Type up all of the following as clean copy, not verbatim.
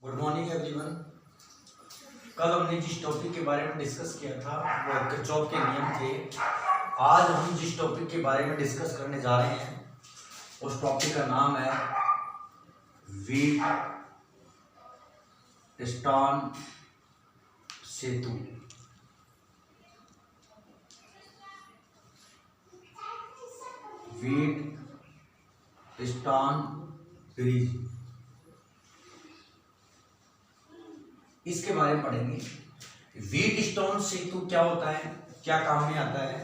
Good morning everyone. कल हमने जिस टॉपिक के बारे में डिस्कस किया था वो किरचॉफ के नियम थे। आज हम जिस टॉपिक के बारे में डिस्कस करने जा रहे हैं उस टॉपिक का नाम है व्हीटस्टोन सेतु। व्हीटस्टोन ब्रिज, इसके बारे में पढ़ेंगे। व्हीटस्टोन सेतु क्या होता है, क्या काम में आता है,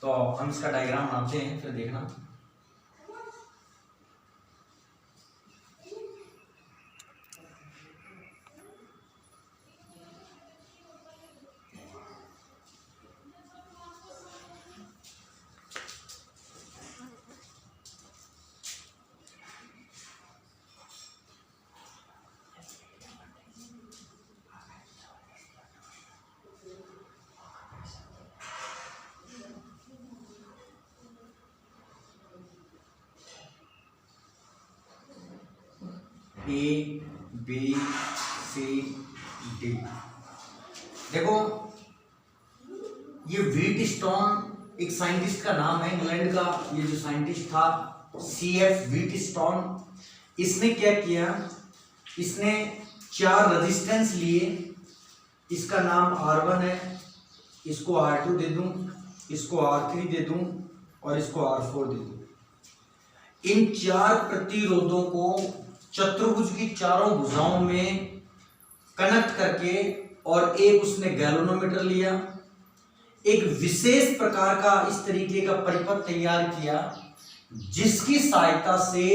तो हम इसका डायग्राम बनाते हैं, फिर देखना। A B C D। देखो ये व्हीटस्टोन एक साइंटिस्ट का नाम है, इंग्लैंड का ये जो साइंटिस्ट था CF व्हीटस्टोन। इसने क्या किया, इसने 4 रेजिस्टेंस लिए। इसका नाम R1 है, इसको R2 दे दूं, इसको R3 दे दूं और इसको R4 दे दूं। इन 4 प्रतिरोधों को चतुर्भुज की चारों भुजाओं में कनेक्ट करके और एक उसने गैल्वेनोमीटर लिया, एक विशेष प्रकार का इस तरीके का परिपथ तैयार किया जिसकी सहायता से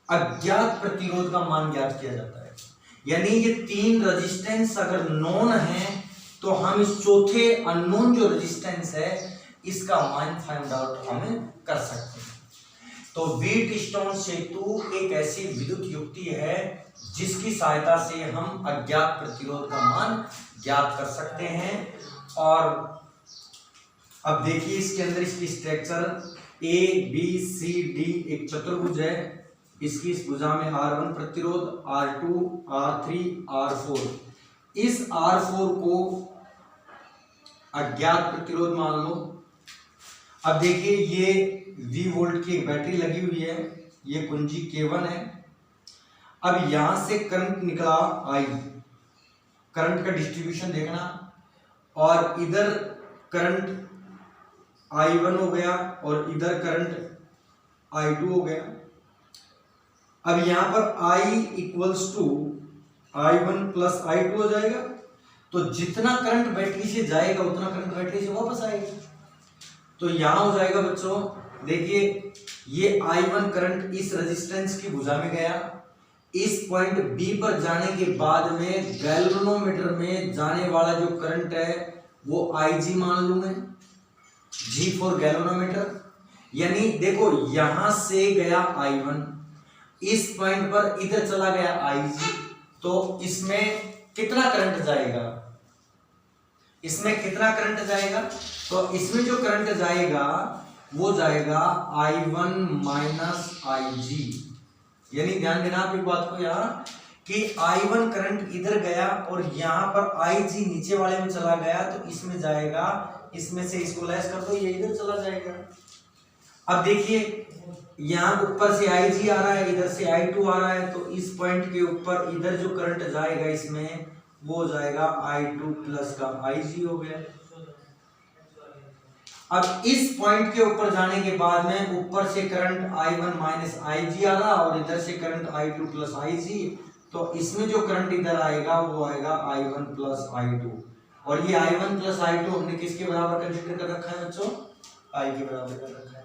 अज्ञात प्रतिरोध का मान ज्ञात किया जाता है। यानी ये 3 रेजिस्टेंस अगर नोन है तो हम इस चौथे अननोन जो रेजिस्टेंस है इसका मान फाइंड आउट हम कर सकते हैं। तो व्हीटस्टोन सेतु एक ऐसी विद्युत युक्ति है जिसकी सहायता से हम अज्ञात प्रतिरोध का मान ज्ञात कर सकते हैं। और अब देखिए इसके अंदर इसकी स्ट्रक्चर ABCD एक चतुर्भुज है। इसकी इस भुजा में R1 प्रतिरोध, R2, R3, R4। इस R4 को अज्ञात प्रतिरोध मान लो। अब देखिए ये V वोल्ट की एक बैटरी लगी हुई है, ये कुंजी K1 है। अब यहां से करंट निकला I, करंट का डिस्ट्रीब्यूशन देखना, और इधर करंट I1 हो गया और इधर करंट I2 हो गया। अब यहां पर I equals to I1 plus I2 हो जाएगा। तो जितना करंट बैटरी से जाएगा उतना करंट बैटरी से वापस आएगा। तो यहां हो जाएगा बच्चों, देखिए ये I1 करंट इस रेजिस्टेंस की भुजा में गया, इस पॉइंट B पर जाने के बाद में गैल्वेनोमीटर में जाने वाला जो करंट है वो IG मान लूं मैं, G फॉर गैल्वेनोमीटर। यानी देखो यहां से गया I1, इस पॉइंट पर इधर चला गया IG, तो इसमें कितना करंट जाएगा, इसमें कितना करंट जाएगा, तो इसमें जो करंट जाएगा वो जाएगा I1 माइनस IG। यानी ध्यान देना आप एक बात को यहाँ कि I1 करंट इधर गया और यहाँ पर IG नीचे वाले में चला गया, तो इसमें जाएगा, इसमें से इसको लेस कर दो, ये इधर चला जाएगा। अब देखिए यहाँ ऊपर से IG आ रहा है, इधर से I2 आ रहा है, तो इस पॉइंट के ऊपर इधर जो करंट जाएगा इसमें वो जाएगा I2 प्लस का IG हो गया। अब इस पॉइंट के ऊपर जाने के बाद में ऊपर से करंट I1 माइनस IG आ रहा और इधर से करंट I2 प्लस IG, तो इसमें जो करंट इधर आएगा वो आएगा I1 प्लस I2। और ये I1 प्लस I2 हमने किसके बराबर कंसीडर कर रखा है बच्चों, I के बराबर कर रखा है।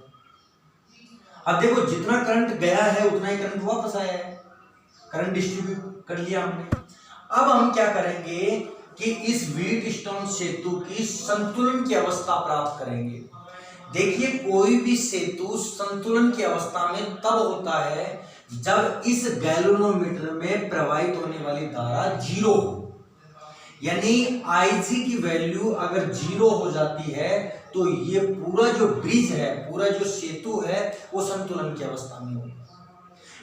अब देखो जितना करंट गया है उतना ही करंट वापस आया है, करंट डिस्ट्रीब्यूट कर लिया हमने। अब हम क्या करेंगे कि इस व्हीटस्टोन सेतु की संतुलन की अवस्था प्राप्त करेंगे। देखिए कोई भी सेतु संतुलन की अवस्था में तब होता है जब इस गैल्वेनोमीटर में प्रवाहित होने वाली धारा 0 हो। यानी IG की वैल्यू अगर 0 हो जाती है तो ये पूरा जो ब्रिज है, पूरा जो सेतु है वो संतुलन की अवस्था में होगा।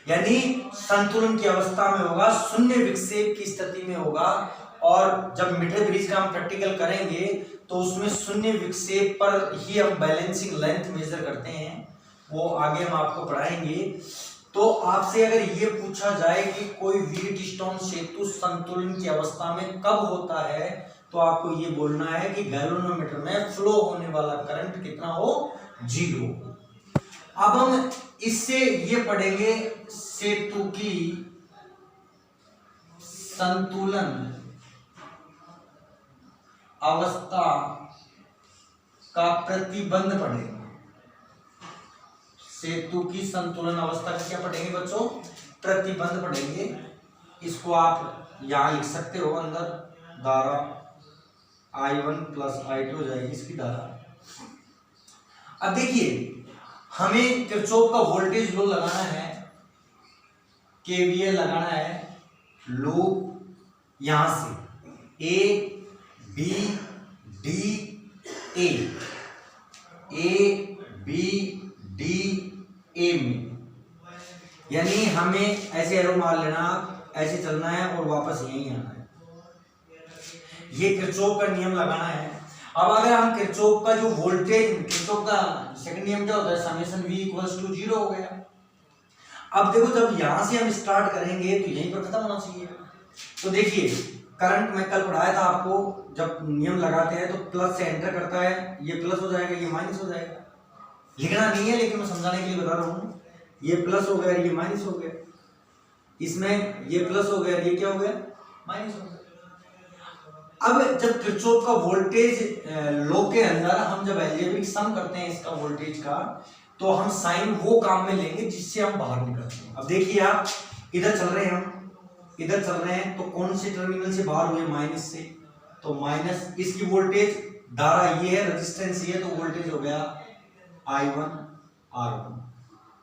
यानी संतुलन की अवस्था में होगा, शून्य विक्षेप की स्थिति में होगा। और जब मीटर ब्रिज का हम प्रैक्टिकल करेंगे तो उसमें शून्य विक्षेप पर ही हम बैलेंसिंग लेंथ मेजर करते हैं, वो आगे हम आपको पढ़ाएंगे। तो आपसे अगर ये पूछा जाए कि कोई व्हीटस्टोन सेतु संतुलन की अवस्था में कब होता है, तो आपको ये बोलना है कि गैल्वेनोमीटर में फ्लो होने वाला करंट कितना हो, 0। अब हम इससे ये पढ़ेंगे सेतु की संतुलन अवस्था का प्रतिबंध पढ़ेंगे। सेतु की संतुलन अवस्था का क्या पढ़ेंगे बच्चों, प्रतिबंध पढ़ेंगे। इसको आप यहां लिख सकते हो, अंदर धारा I1 प्लस I2 हो जाएगी इसकी धारा। अब देखिए हमें किरचॉफ का वोल्टेज लॉ लगाना है, केवीएल लगाना है। लूप यहां से ए बी डी ए में, यानी हमें ऐसे एरो मार लेना, ऐसे चलना है और वापस यहीं आना है। ये किरचॉफ का नियम लगाना है। अब अगर हम किरचॉफ का जो वोल्टेज, किरचॉफ का सेकंड नियम क्या होता है, समेशन V इक्वल्स टू 0 हो गया। अब देखो जब यहां से हम स्टार्ट करेंगे तो यहीं पर खत्म होना चाहिए। तो देखिए करंट मैं कल पढ़ाया था आपको, जब नियम लगाते हैं तो प्लस से एंटर करता है, ये प्लस हो जाएगा, ये माइनस हो जाएगा। लिखना नहीं है लेकिन मैं समझाने के लिए बता रहा हूँ। ये प्लस हो गया, ये माइनस हो गया, इसमें ये प्लस हो गया, ये क्या हो गया, माइनस हो गया। अब जब किरचॉफ का वोल्टेज लॉ के अंदर हम जब अलजेब्रिक सम करते हैं इसका वोल्टेज का, तो हम साइन वो काम में लेंगे जिससे हम बाहर निकलते हैं। अब देखिए आप इधर चल रहे हैं, हम इधर चल रहे हैं, तो कौन से टर्मिनल से बाहर हुए, माइनस से, तो माइनस। इसकी वोल्टेज धारा ये है, रेजिस्टेंस ये है, तो वोल्टेज हो गया I1 R1।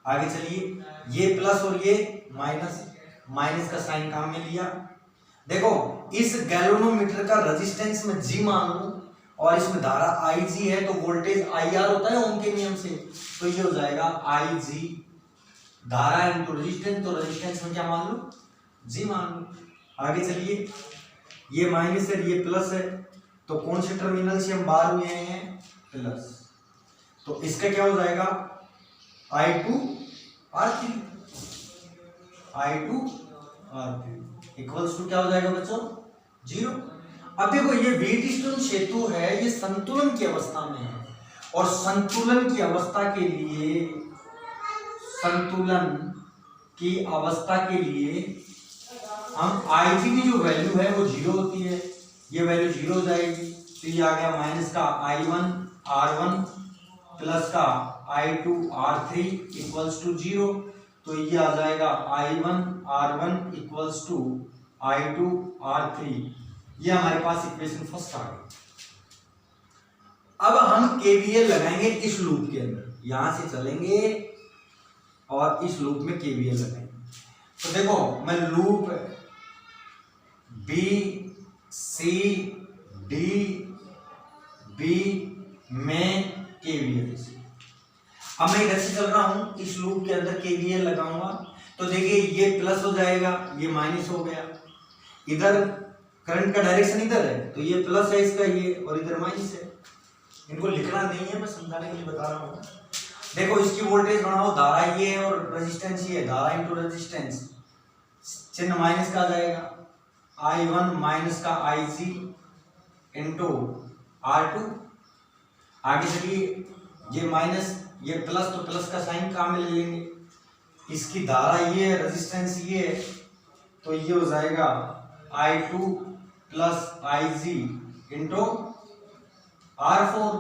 आगे चलिए, ये प्लस और ये माइनस, माइनस का साइन काम में लिया। देखो इस गैल्वेनोमीटर का रेजिस्टेंस में G मान लूं और इसमें धारा IG है, तो वोल्टेज IR होता है ओम के नियम से, तो ये हो जाएगा IG धारा इनटू रेजिस्टेंस, तो रेजिस्टेंस में क्या मान लूं, G मान लूं। आगे चलिए, ये माइनस है, ये प्लस है, तो कौन से टर्मिनल से हम बाहर हुए हैं, प्लस, तो इसका क्या हो जाएगा I2 R3 इक्वल्स टू क्या हो जाएगा बच्चों, 0। अब देखो ये व्हीटस्टोन सेतु है, ये संतुलन की अवस्था में है, और संतुलन की अवस्था के लिए, संतुलन की अवस्था के लिए हम IG की जो वैल्यू है वो 0 होती है, ये वैल्यू 0 हो जाएगी, तो ये आ गया माइनस का I1 R1 प्लस का I2 R3 इक्वल्स टू 0, तो ये आ जाएगा I1 R1 equals to I2 R3। ये हमारे पास इक्वेशन फर्स्ट आ गई। अब हम KVL लगाएंगे इस लूप के अंदर, यहां से चलेंगे और इस लूप में KVL लगाएंगे। तो देखो मैं loop B C D B में KVL, अब मैं इधर से चल रहा हूं, इस लूप के अंदर KVL लगाऊंगा, तो देखिए ये प्लस हो जाएगा, ये माइनस हो गया। इधर करंट का डायरेक्शन इधर है, तो ये प्लस है इसका ये, और इधर माइनस है। इनको लिखना नहीं है, मैं समझाने के लिए बता रहा हूँ। देखो इसकी वोल्टेज बनाओ, धारा ये है और रेजिस्टेंस ये है, धारा इंटू रेजिस्टेंस, चिन्ह माइनस का आ जाएगा, I1 माइनस का IG इंटू R2। आगे चलिए, ये माइनस ये प्लस, तो प्लस का साइन काम में ले लेंगे, इसकी धारा ये है, रेजिस्टेंस ये है, तो ये हो जाएगा I2 plus IG into R4।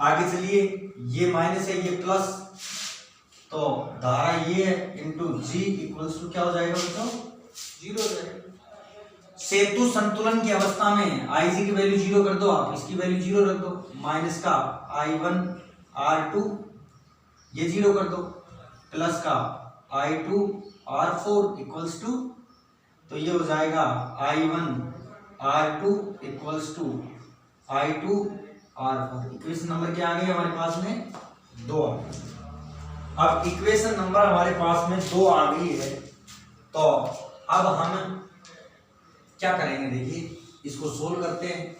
आगे चलिए, ये माइनस है, ये प्लस, तो धारा ये है इंटू G इक्वल्स टू क्या हो जाएगा बच्चों, 0 हो जाएगा। सेतु संतुलन की अवस्था में IG की वैल्यू 0 कर दो, आप इसकी वैल्यू 0 रख दो, माइनस का I1 R2 ये 0 कर दो, प्लस का I2 R4 इक्वल्स टू, तो ये हो जाएगा I1 R2 equals to I2 R4। Equation number क्या आ गई हमारे पास में, 2 आ गई। अब इक्वेशन नंबर हमारे पास में 2 आ गई है, तो अब हम क्या करेंगे, देखिए इसको सोल्व करते हैं।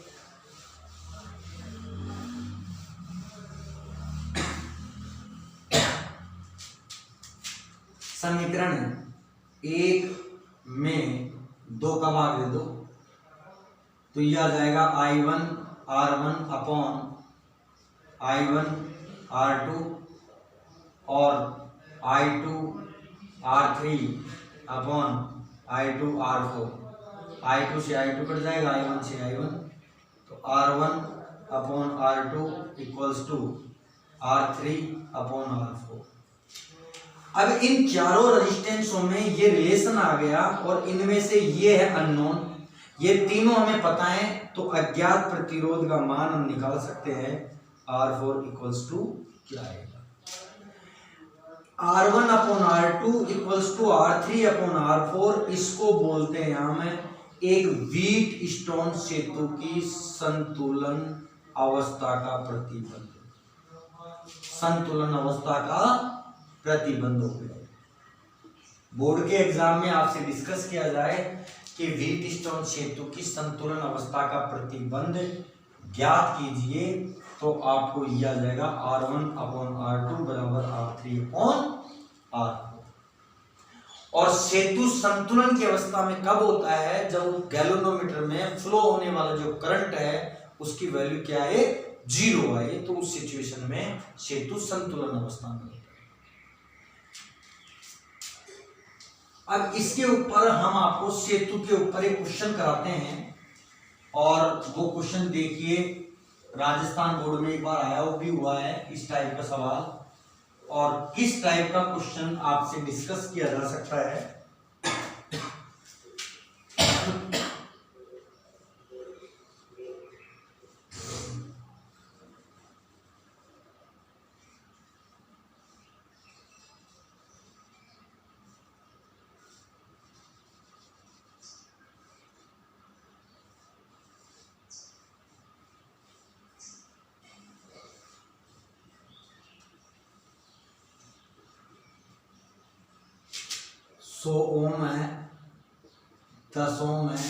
समीकरण 1 में 2 का भाग दे दो तो ये आ जाएगा I1 R1 upon I1 R2 और I2 R3 upon I2 R4। I2 से I2 कट जाएगा, I1 से I1, तो R1 upon R2 equals to R3 upon R4। अब इन चारों रेजिस्टेंसों में ये रिलेशन आ गया और इनमें से ये है अननोन, ये तीनों हमें पता है, तो अज्ञात प्रतिरोध का मान हम निकाल सकते हैं। R4 इक्वल्स टू क्या आएगा, R1 upon R2 equals to R3 upon R4। इसको बोलते हैं हम एक व्हीट स्टोन सेतु की संतुलन अवस्था का प्रतिबंध। संतुलन अवस्था का प्रतिबंध हो गया। बोर्ड के एग्जाम में आपसे डिस्कस किया जाए कि व्हीट स्टोन सेतु की संतुलन अवस्था का प्रतिबंध ज्ञात कीजिए, तो आपको यह आ जाएगा R1 अपॉन R2 बराबर R3 अपॉन R4। और सेतु संतुलन की अवस्था में कब होता है, जब गैल्वेनोमीटर में फ्लो होने वाला जो करंट है उसकी वैल्यू क्या है, 0 आए, तो उस सिचुएशन में सेतु संतुलन अवस्था में। अब इसके ऊपर हम आपको सेतु के ऊपर एक क्वेश्चन कराते हैं, और वो क्वेश्चन देखिए राजस्थान बोर्ड में एक बार आया वो भी हुआ है इस टाइप का सवाल, और किस टाइप का क्वेश्चन आपसे डिस्कस किया जा सकता है। सौ ओम है, 10 ओम है,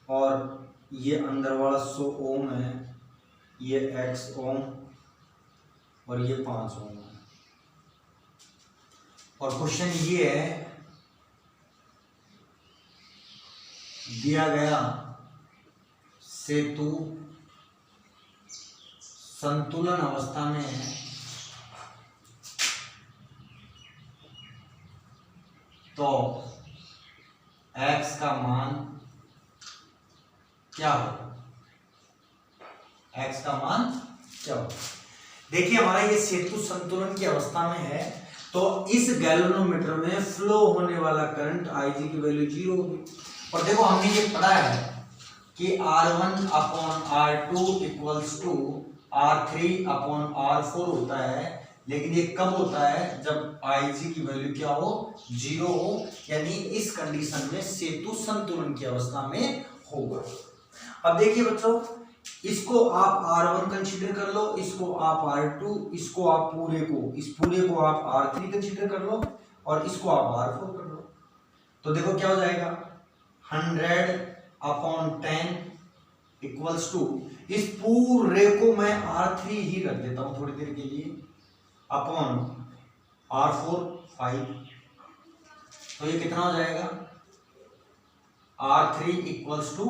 और ये अंदर वाला 100 ओम है, ये x ओम और ये 5 ओम है। और क्वेश्चन ये है, दिया गया सेतु संतुलन अवस्था में है, तो x का मान क्या होगा, x का मान क्या होगा। देखिए हमारा ये सेतु संतुलन की अवस्था में है, तो इस गैल्वेनोमीटर में फ्लो होने वाला करंट Ig की वैल्यू 0 होगी। और देखो हमने ये पढ़ा है कि R1 upon R2 equals to R3 upon R4 होता है, लेकिन ये कब होता है, जब Ig की वैल्यू क्या हो, 0 हो, यानी इस कंडीशन में सेतु संतुलन की अवस्था में होगा। अब देखिए बच्चों, इसको आप R1 कंसीडर कर लो, इसको आप R2, इसको आप इस पूरे को आप R3 कंसीडर कर लो, और इसको आप R4 कर लो, तो देखो क्या हो जाएगा, 100 अपॉन 10 इक्वल्स टू, इस पूरे को मैं R3 ही रख देता हूं थोड़ी देर के लिए, अपॉन R4 5, तो ये कितना हो जाएगा, R3 इक्वल्स टू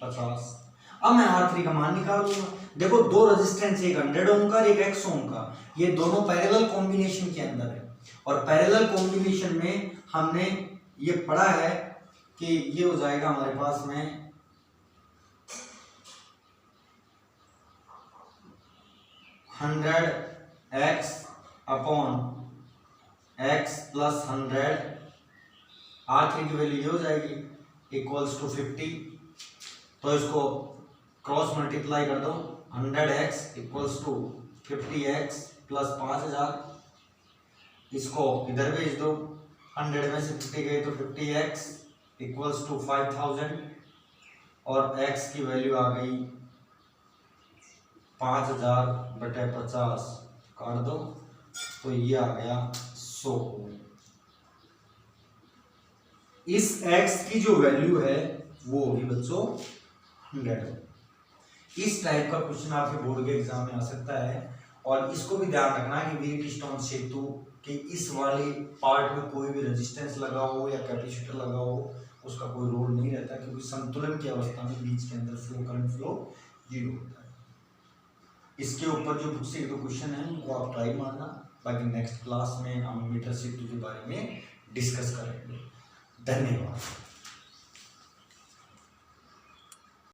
50। अब मैं R3 का मान निकाल लूंगा। देखो दो रेजिस्टेंस, एक 100 ओम का, एक x ओम का, ये दोनों पैरेलल कॉम्बिनेशन के अंदर है, और पैरेलल कॉम्बिनेशन में हमने ये पढ़ा है कि ये हो जाएगा हमारे पास में 100x upon x plus 100, R3 की वैल्यू ये हो जाएगी इक्वल्स टू 50, तो इसको क्रॉस मल्टीप्लाई कर दो, 100x equals to 50x plus 5000, इसको इधर भेज दो, 100 में से 50 गई तो 50x इक्वल्स टू 5000, और x की वैल्यू आ गई 5000/50 काट दो तो ये आ गया 100 ओम। इस x की जो वैल्यू है वो होगी बच्चों 100। इस टाइप का क्वेश्चन आपके बोर्ड के एग्जाम में आ सकता है। और इसको भी ध्यान रखना कि व्हीटस्टोन सेतु के इस वाले पार्ट में कोई भी रेजिस्टेंस लगा हो या कैपेसिटर लगा हो उसका कोई रोल नहीं रहता, क्योंकि संतुलन की अवस्था में बीच के अंदर फ्लो करंट फ्लो 0 होता है। इसके ऊपर जो बुक से 1-2 क्वेश्चन है उनको आप ट्राई मारना। बाकी नेक्स्ट क्लास में हम मीटर सेतु के बारे में डिस्कस करेंगे। धन्यवाद।